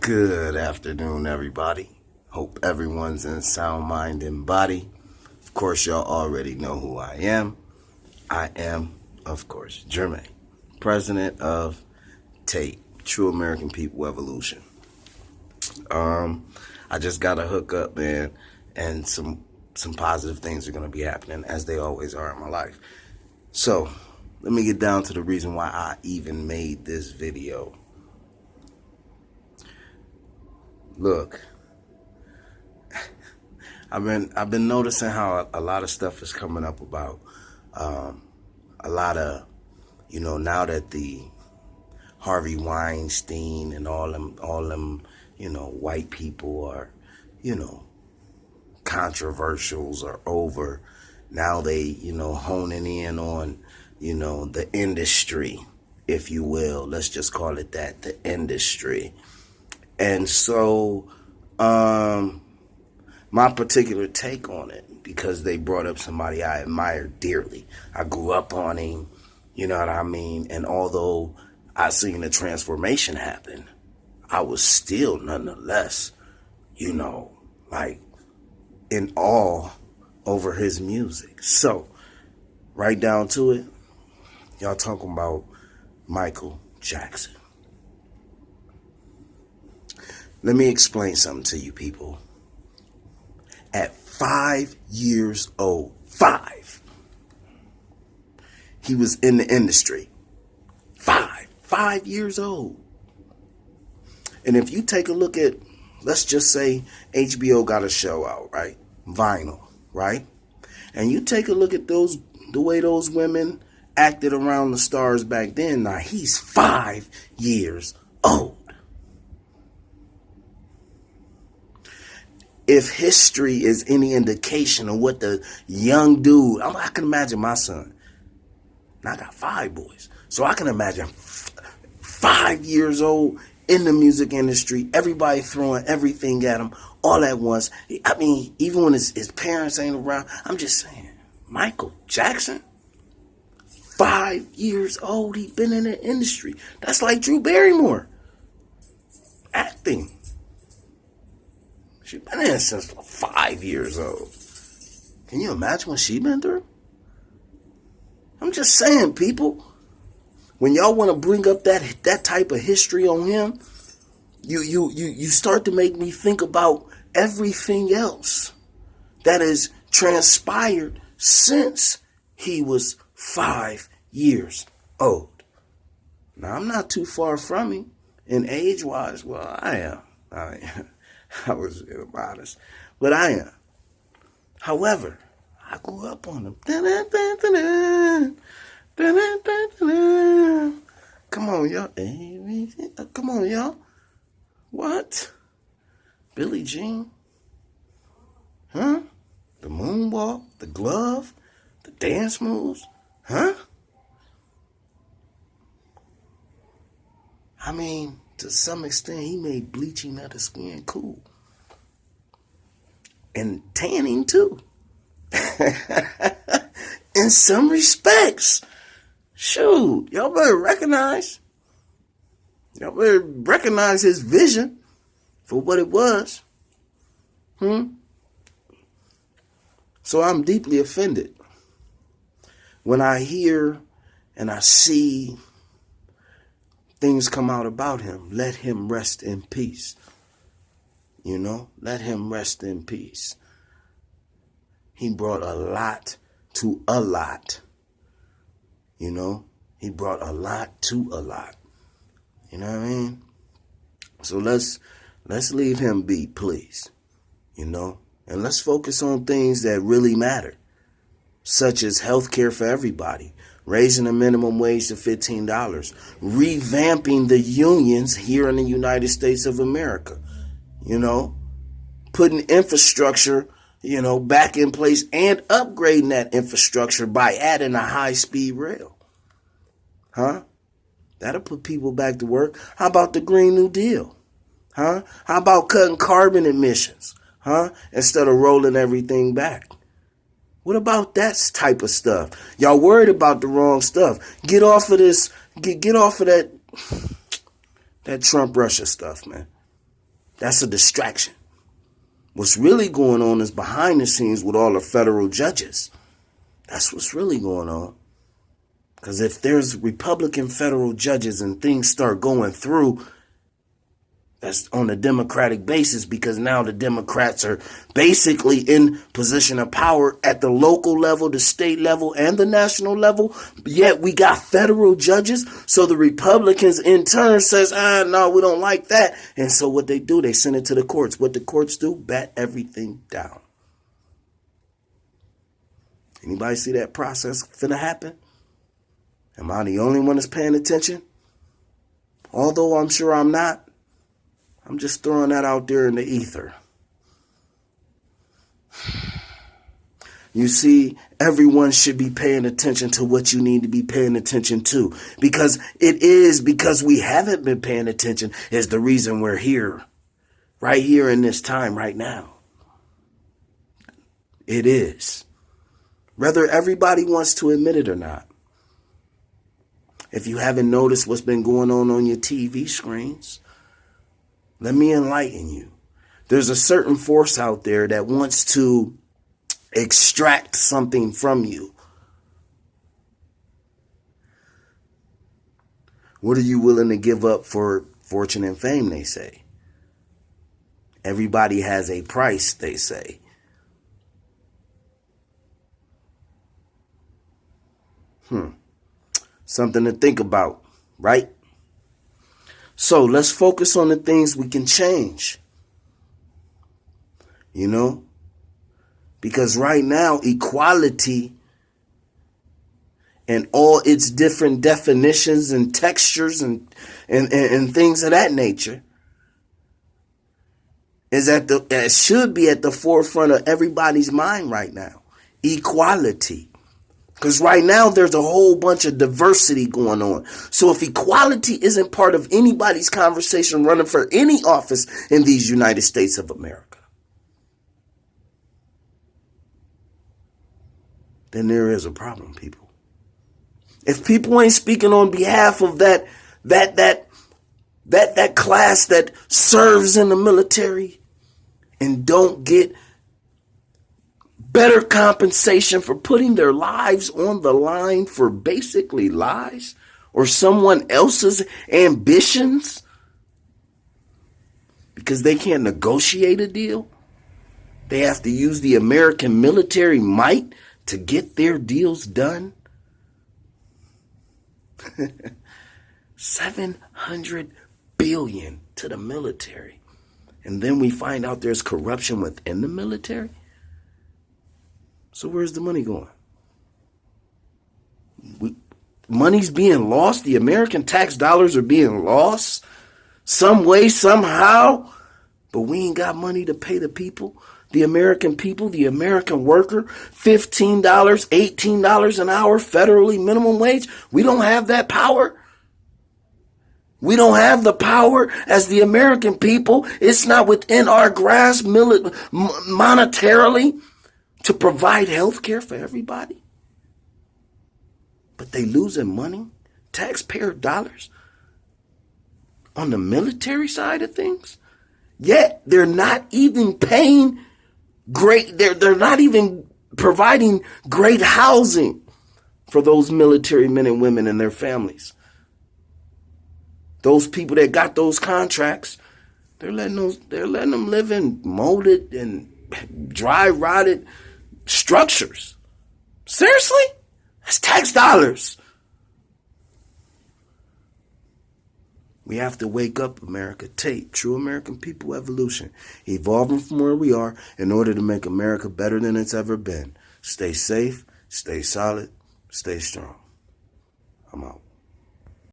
Good afternoon, everybody. Hope everyone's in sound mind and body. Of course, y'all already know who I am. I am, of course, Jermaine, president of T.A.P.E, True American People Evolution. I just got a hookup, man, and some positive things are going to be happening, as they always are in my life. So, let me get down to the reason why I even made this video. Look, I've been noticing how a lot of stuff is coming up about a lot of, now that the Harvey Weinstein and all them, white people are, controversials are over. Now they, honing in on, the industry, if you will. Let's just call it that, the industry. And so, my particular take on it, because they brought up somebody I admire dearly. I grew up on him, you know what I mean? And although I seen the transformation happen, I was still nonetheless, like in awe over his music. So, right down to it, y'all talking about Michael Jackson. Let me explain something to you people. At 5 years old, he was in the industry. 5 years old. And if you take a look at, let's just say HBO got a show out, right? Vinyl, right? And you take a look at the way those women acted around the stars back then. Now he's 5 years old. If history is any indication of what the young dude, I can imagine my son. And I got 5 boys. So I can imagine 5 years old in the music industry, everybody throwing everything at him all at once. I mean, even when his parents ain't around, I'm just saying, Michael Jackson, 5 years old, he been in the industry. That's like Drew Barrymore, acting. She been in since 5 years old. Can you imagine what she been through? I'm just saying, people. When y'all want to bring up that type of history on him, you start to make me think about everything else that has transpired since he was 5 years old. Now, I'm not too far from him in age-wise. Well, I am. I was modest, but I am. However, I grew up on him. Come on, y'all. Come on, y'all. What? Billie Jean? Huh? The moonwalk, the glove, the dance moves? Huh? I mean, to some extent, he made bleaching of the skin cool. And tanning, too. In some respects. Shoot, y'all better recognize. Y'all better recognize his vision for what it was. So I'm deeply offended when I hear and I see things come out about him. Let him rest in peace. Let him rest in peace. He brought a lot to a lot. He brought a lot to a lot. You know what I mean? So let's leave him be, please. And let's focus on things that really matter, such as health care for everybody, raising the minimum wage to $15, revamping the unions here in the United States of America, putting infrastructure, back in place and upgrading that infrastructure by adding a high-speed rail. Huh? That'll put people back to work. How about the Green New Deal? Huh? How about cutting carbon emissions? Huh? Instead of rolling everything back. What about that type of stuff? Y'all worried about the wrong stuff. Get off of this. Get off of that Trump Russia stuff, man. That's a distraction. What's really going on is behind the scenes with all the federal judges. That's what's really going on. Because if there's Republican federal judges and things start going through, that's on a Democratic basis, because now the Democrats are basically in position of power at the local level, the state level, and the national level. Yet we got federal judges. So the Republicans in turn says, no, we don't like that. And so what they do, they send it to the courts. What the courts do, bat everything down. Anybody see that process finna happen? Am I the only one that's paying attention? Although I'm sure I'm not. I'm just throwing that out there in the ether. You see, everyone should be paying attention to what you need to be paying attention to. Because we haven't been paying attention is the reason we're here. Right here in this time right now. It is. Whether everybody wants to admit it or not. If you haven't noticed what's been going on your TV screens, let me enlighten you. There's a certain force out there that wants to extract something from you. What are you willing to give up for fortune and fame, they say? Everybody has a price, they say. Something to think about, right? So let's focus on the things we can change. You know? Because right now, equality and all its different definitions and textures and things of that nature should be at the forefront of everybody's mind right now. Equality. Because right now there's a whole bunch of diversity going on. So if equality isn't part of anybody's conversation running for any office in these United States of America, then there is a problem, people. If people ain't speaking on behalf of that class that serves in the military and don't get better compensation for putting their lives on the line for basically lies or someone else's ambitions because they can't negotiate a deal. They have to use the American military might to get their deals done. $700 billion to the military. And then we find out there's corruption within the military. So where's the money going? Money's being lost. The American tax dollars are being lost some way, somehow. But we ain't got money to pay the people, the American worker, $15, $18 an hour, federally minimum wage. We don't have that power. We don't have the power as the American people. It's not within our grasp monetarily to provide health care for everybody. But they losing money, taxpayer dollars, on the military side of things. Yet they're not even paying great, they're not even providing great housing for those military men and women and their families. Those people that got those contracts, they're letting them live in molded and dry rotted structures. Seriously? That's tax dollars. We have to wake up, America. T.A.P.E, True American People Evolution. Evolving from where we are in order to make America better than it's ever been. Stay safe, stay solid, stay strong. I'm out.